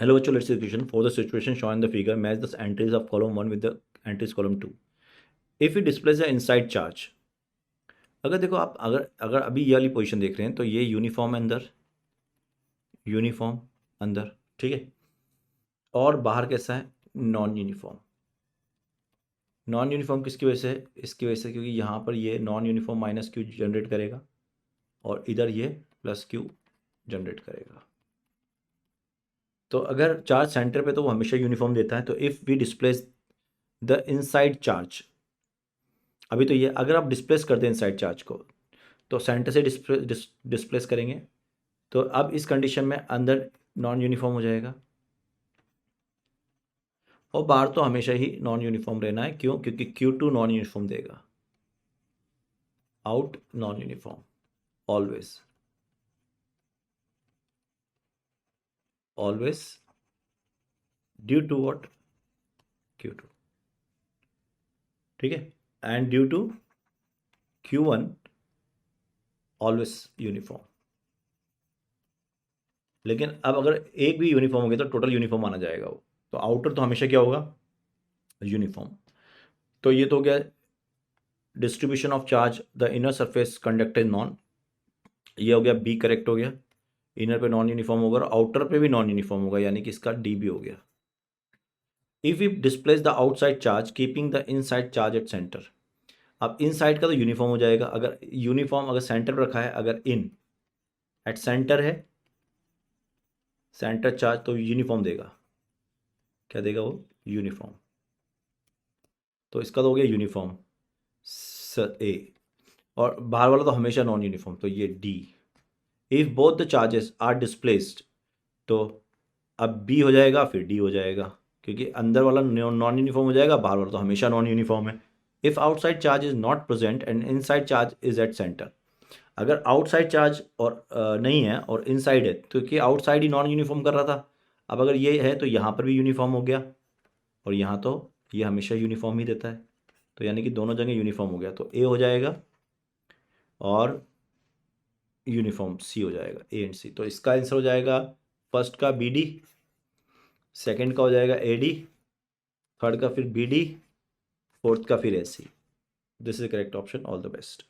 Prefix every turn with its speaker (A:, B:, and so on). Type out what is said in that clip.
A: Hello, virtual execution. For the situation shown in the figure, match the entries of column 1 with the entries column 2. If it displays the inside charge, अगर देखो आप अगर अगर अभी ये वाली position देख रहे हैं तो ये यूनिफॉर्म अंदर, ठीक है, और बाहर कैसा है, नॉन यूनिफॉर्म। नॉन यूनिफॉर्म किसकी वजह से, इसकी वजह से क्योंकि यहाँ पर ये non uniform minus Q generate करेगा और इधर ये प्लस क्यू जनरेट करेगा। तो अगर चार्ज सेंटर पे तो वो हमेशा यूनिफॉर्म देता है। तो if we displace the inside charge, अभी तो ये अगर आप डिस्प्लेस कर दें इनसाइड चार्ज को तो सेंटर से डिस्प्लेस करेंगे, तो अब इस कंडीशन में अंदर नॉन यूनिफॉर्म हो जाएगा और बाहर तो हमेशा ही नॉन यूनिफॉर्म रहना है। क्यों? क्योंकि Q2 नॉन यूनिफॉर्म देगा, out non uniform always due to what, Q2, ठीक है, and due to Q1 always uniform. लेकिन अब अगर एक भी यूनिफॉर्म हो गया तो टोटल यूनिफॉर्म माना जाएगा वो। तो आउटर तो हमेशा क्या होगा, यूनिफॉर्म। तो ये तो हो गया distribution of charge the inner surface conducted non, ये हो गया बी करेक्ट हो गया। इनर पे नॉन यूनिफॉर्म होगा और आउटर पे भी नॉन यूनिफॉर्म होगा, यानी कि इसका डी भी हो गया। If you displace the outside charge keeping the inside charge at centre, अब इनसाइड का तो यूनिफॉर्म हो जाएगा। अगर यूनिफॉर्म अगर सेंटर पर रखा है, अगर इन एट सेंटर है सेंटर चार्ज, तो यूनिफॉर्म देगा। क्या देगा वो? यूनिफॉर्म। तो इसका तो हो गया यूनिफॉर्म ए, और बाहर वाला तो हमेशा नॉन यूनिफॉर्म, तो ये D. If both the charges are displaced, तो अब बी हो जाएगा फिर डी हो जाएगा, क्योंकि अंदर वाला नॉन यूनिफॉर्म हो जाएगा, बाहर वाला तो हमेशा नॉन यूनिफॉर्म है। If outside charge is not present and inside charge is at centre, अगर आउटसाइड चार्ज और नहीं है और इनसाइड है, तो कि आउटसाइड ही नॉन यूनिफॉर्म कर रहा था, अब अगर ये है तो यहाँ पर भी यूनिफॉर्म हो गया और यहाँ तो ये हमेशा यूनिफॉर्म ही देता है, तो यानी कि दोनों जगह यूनिफॉर्म हो गया। तो ए हो जाएगा और यूनिफॉर्म सी हो जाएगा, ए एंड सी। तो इसका आंसर हो जाएगा फर्स्ट का बी डी, सेकेंड का हो जाएगा ए डी, थर्ड का फिर बी डी, फोर्थ का फिर A C. This is the correct option. All the best.